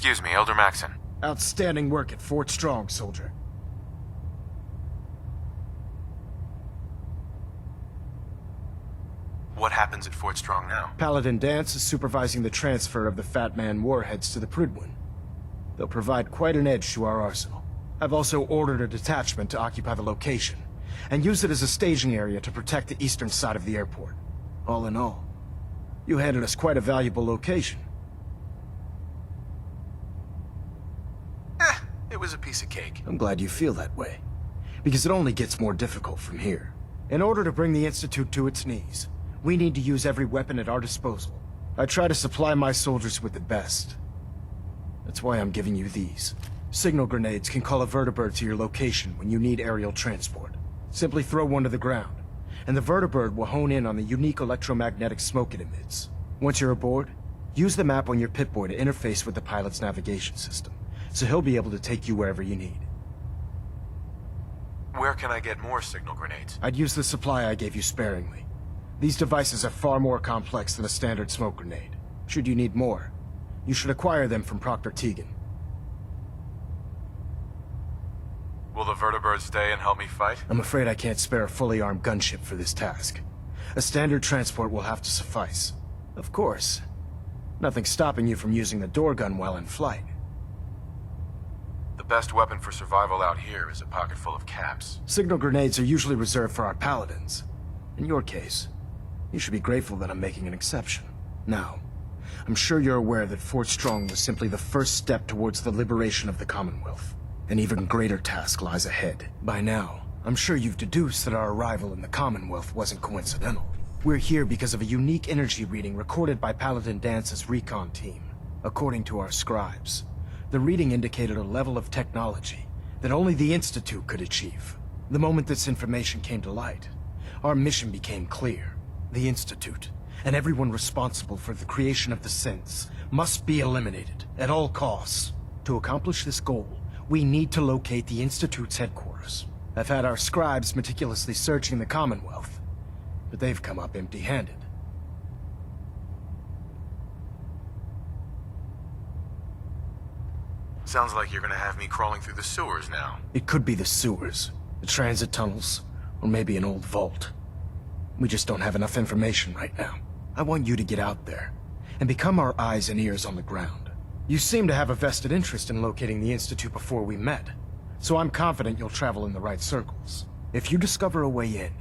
Excuse me, Elder Maxon. Outstanding work at Fort Strong, soldier. What happens at Fort Strong now? Paladin Dance is supervising the transfer of the Fat Man warheads to the Prydwen. They'll provide quite an edge to our arsenal. I've also ordered a detachment to occupy the location, and use it as a staging area to protect the eastern side of the airport. All in all, you handed us quite a valuable location. It was a piece of cake. I'm glad you feel that way, because it only gets more difficult from here. In order to bring the Institute to its knees, we need to use every weapon at our disposal. I try to supply my soldiers with the best. That's why I'm giving you these. Signal grenades can call a vertibird to your location when you need aerial transport. Simply throw one to the ground, and the vertibird will hone in on the unique electromagnetic smoke it emits. Once you're aboard, use the map on your Pip-Boy to interface with the pilot's navigation system, so he'll be able to take you wherever you need. Where can I get more signal grenades? I'd use the supply I gave you sparingly. These devices are far more complex than a standard smoke grenade. Should you need more, you should acquire them from Proctor Tegan. Will the vertibird stay and help me fight? I'm afraid I can't spare a fully armed gunship for this task. A standard transport will have to suffice. Of course, nothing's stopping you from using the door gun while in flight. The best weapon for survival out here is a pocket full of caps. Signal grenades are usually reserved for our paladins. In your case, you should be grateful that I'm making an exception. Now, I'm sure you're aware that Fort Strong was simply the first step towards the liberation of the Commonwealth. An even greater task lies ahead. By now, I'm sure you've deduced that our arrival in the Commonwealth wasn't coincidental. We're here because of a unique energy reading recorded by Paladin Dance's recon team. According to our scribes, the reading indicated a level of technology that only the Institute could achieve. The moment this information came to light, our mission became clear. The Institute, and everyone responsible for the creation of the synths, must be eliminated at all costs. To accomplish this goal, we need to locate the Institute's headquarters. I've had our scribes meticulously searching the Commonwealth, but they've come up empty-handed. Sounds like you're gonna have me crawling through the sewers now. It could be the sewers, the transit tunnels, or maybe an old vault. We just don't have enough information right now. I want you to get out there and become our eyes and ears on the ground. You seem to have a vested interest in locating the Institute before we met, so I'm confident you'll travel in the right circles. If you discover a way in,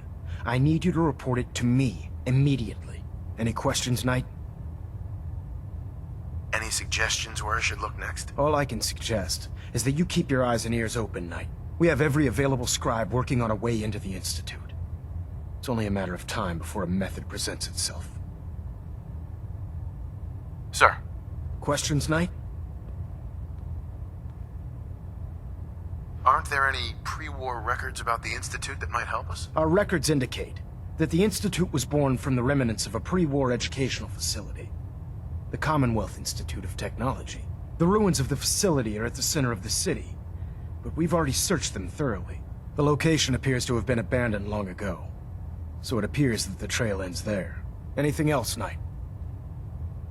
I need you to report it to me immediately. Any questions, Knight? Any suggestions where I should look next? All I can suggest is that you keep your eyes and ears open, Knight. We have every available scribe working on a way into the Institute. It's only a matter of time before a method presents itself. Sir. Questions, Knight? Aren't there any pre-war records about the Institute that might help us? Our records indicate that the Institute was born from the remnants of a pre-war educational facility, the Commonwealth Institute of Technology. The ruins of the facility are at the center of the city, but we've already searched them thoroughly. The location appears to have been abandoned long ago, so it appears that the trail ends there. Anything else, Knight?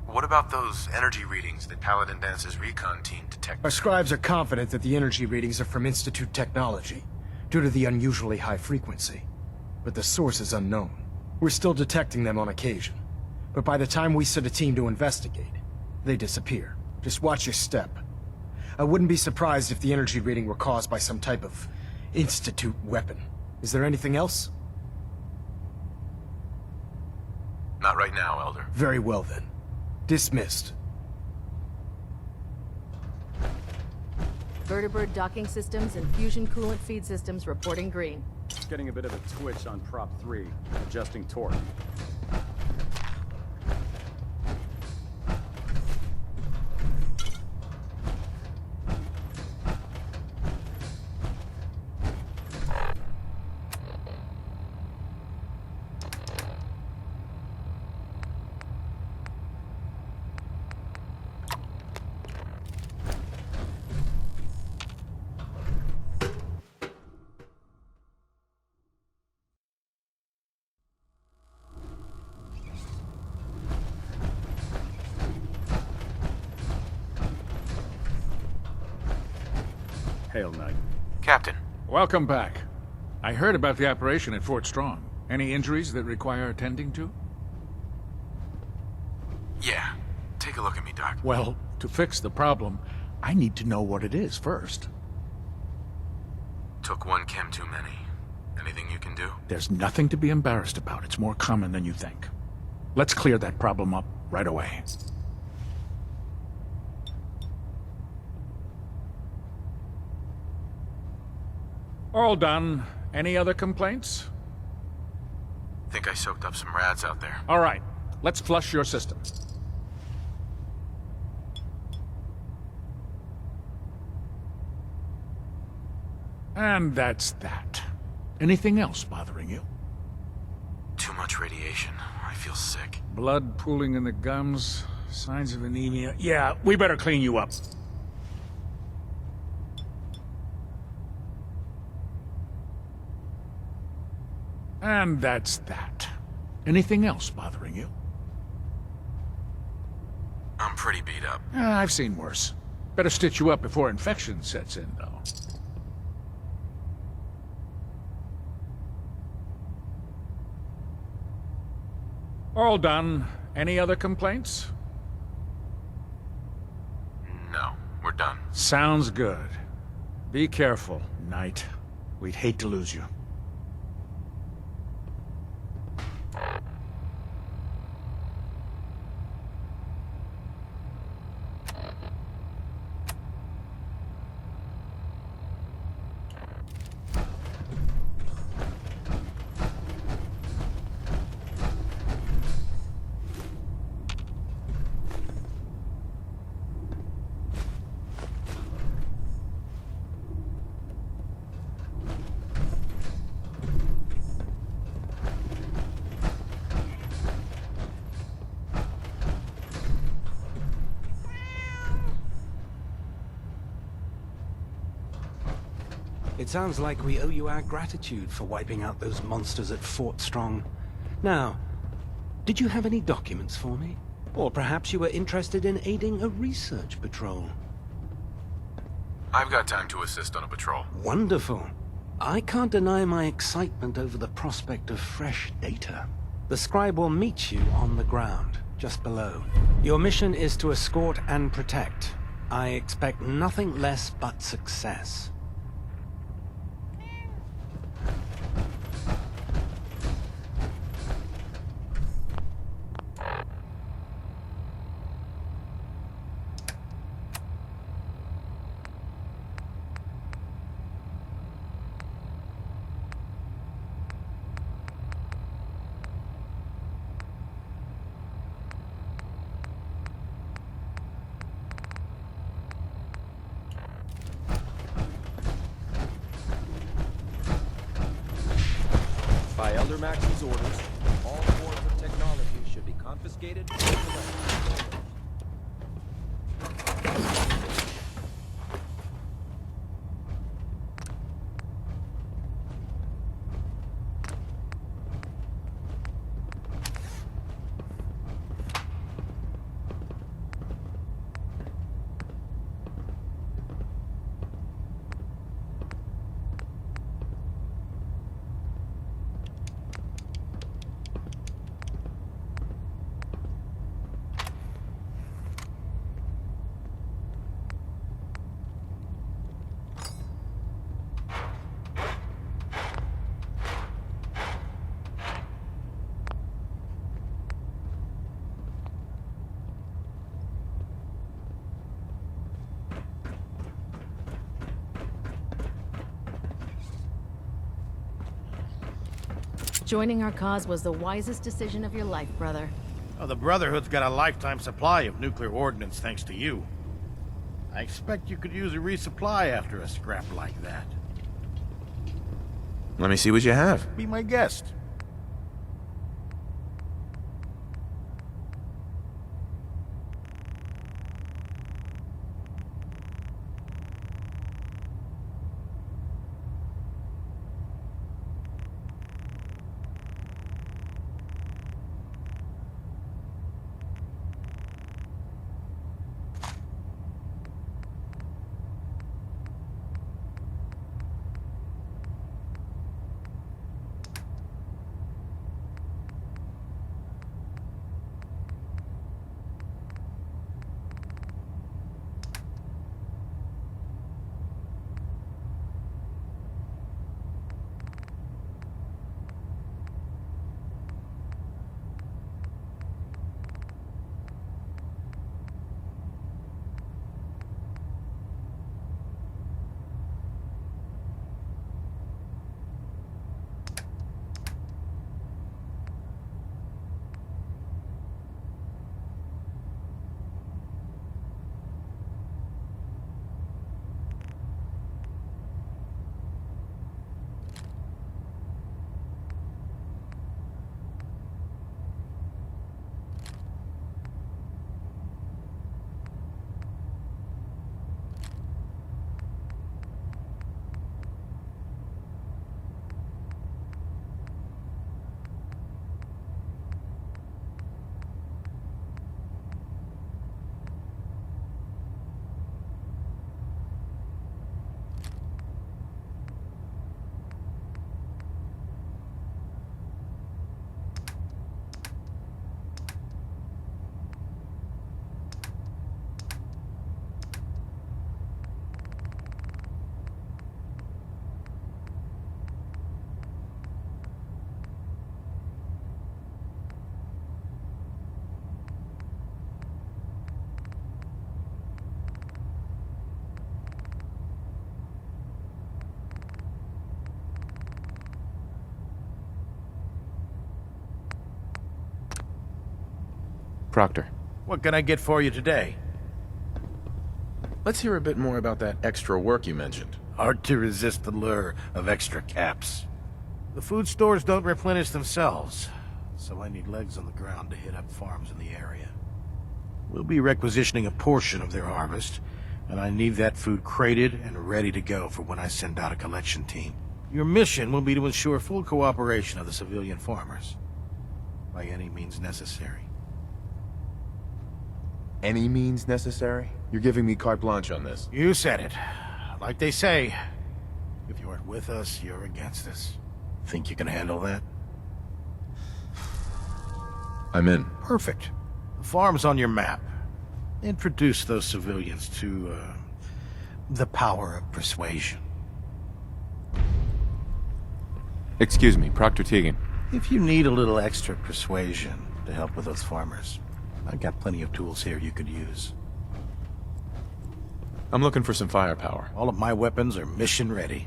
What about those energy readings that Paladin Dance's recon team detected? Our scribes are confident that the energy readings are from Institute technology, due to the unusually high frequency. But the source is unknown. We're still detecting them on occasion, but by the time we send a team to investigate, they disappear. Just watch your step. I wouldn't be surprised if the energy reading were caused by some type of Institute weapon. Is there anything else? Not right now, Elder. Very well then. Dismissed. Vertibird docking systems and fusion coolant feed systems reporting green. Getting a bit of a twitch on prop 3, adjusting torque. Hail, Knight. Captain, Welcome back. I heard about the operation at Fort Strong. Any injuries that require attending to? yeah. Take a look at me, Doc. Well, to fix the problem, I need to know what it is first. Took one chem too many. Anything you can do? There's nothing to be embarrassed about. It's more common than you think. Let's clear that problem up right away. All done. Any other complaints? Think I soaked up some rads out there. All right. Let's flush your system. And that's that. Anything else bothering you? Too much radiation. I feel sick. Blood pooling in the gums, signs of anemia. Yeah, we better clean you up. And that's that. Anything else bothering you? I'm pretty beat up. I've seen worse. Better stitch you up before infection sets in, though. All done. Any other complaints? No, we're done. Sounds good. Be careful, Knight. We'd hate to lose you. It sounds like we owe you our gratitude for wiping out those monsters at Fort Strong. Now, did you have any documents for me? Or perhaps you were interested in aiding a research patrol? I've got time to assist on a patrol. Wonderful. I can't deny my excitement over the prospect of fresh data. The scribe will meet you on the ground, just below. Your mission is to escort and protect. I expect nothing less but success. By Elder Max's orders, all forms of technology should be confiscated and collected. Joining our cause was the wisest decision of your life, brother. Oh, the Brotherhood's got a lifetime supply of nuclear ordnance thanks to you. I expect you could use a resupply after a scrap like that. Let me see what you have. Be my guest. Proctor, What can I get for you today? let's hear a bit more about that extra work you mentioned. Hard to resist the lure of extra caps. The food stores don't replenish themselves, so I need legs on the ground to hit up farms in the area. We'll be requisitioning a portion of their harvest, and I need that food crated and ready to go for when I send out a collection team. Your mission will be to ensure full cooperation of the civilian farmers, by any means necessary. Any means necessary? You're giving me carte blanche on this. You said it. Like they say, if you aren't with us, you're against us. Think you can handle that? I'm in. Perfect. The farm's on your map. Introduce those civilians to, the power of persuasion. Excuse me, Proctor Tegan. If you need a little extra persuasion to help with those farmers, I've got plenty of tools here you could use. I'm looking for some firepower. All of my weapons are mission ready.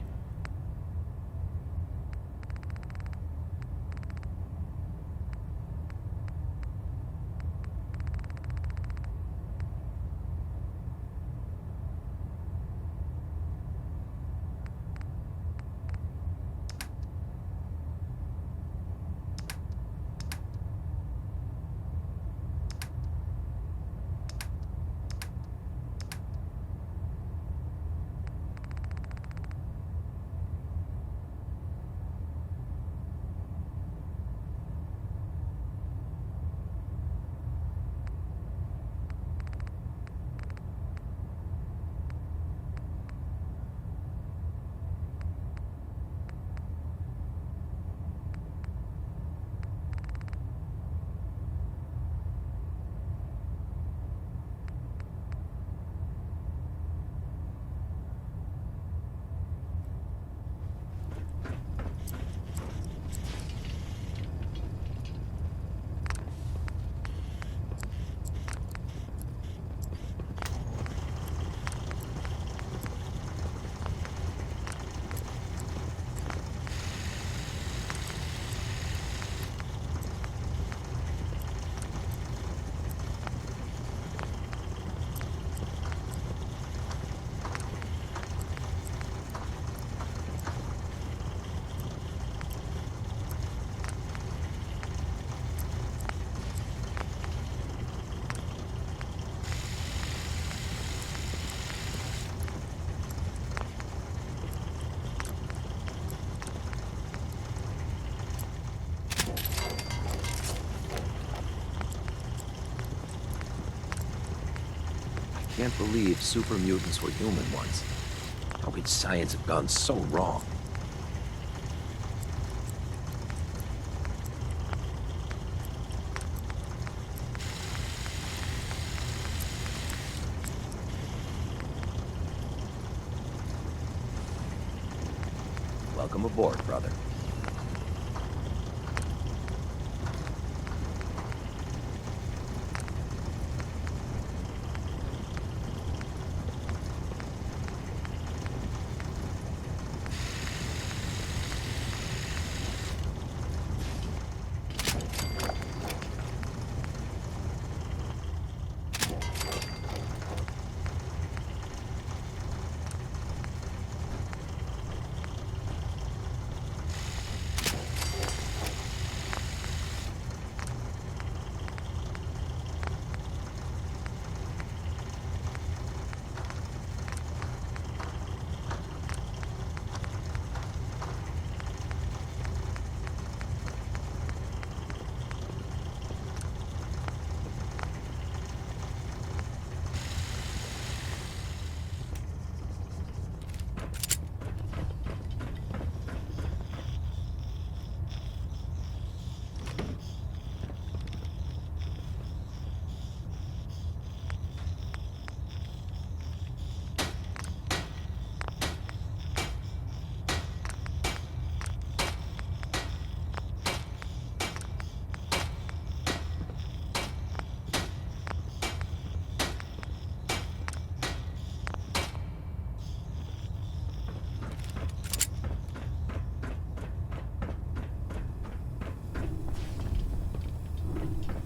Can't believe super mutants were human once. How could science have gone so wrong? Welcome aboard, brother.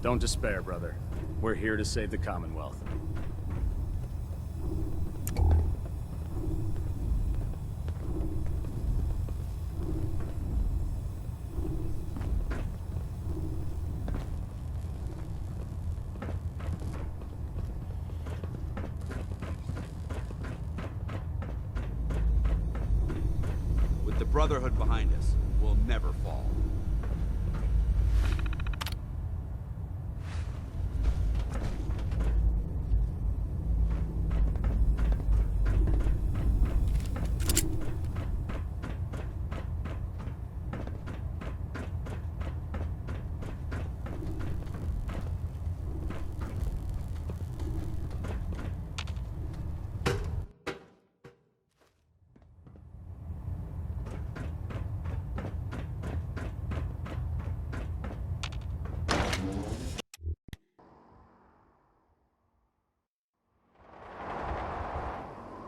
Don't despair, brother. We're here to save the Commonwealth. With the Brotherhood behind us, we'll never fall.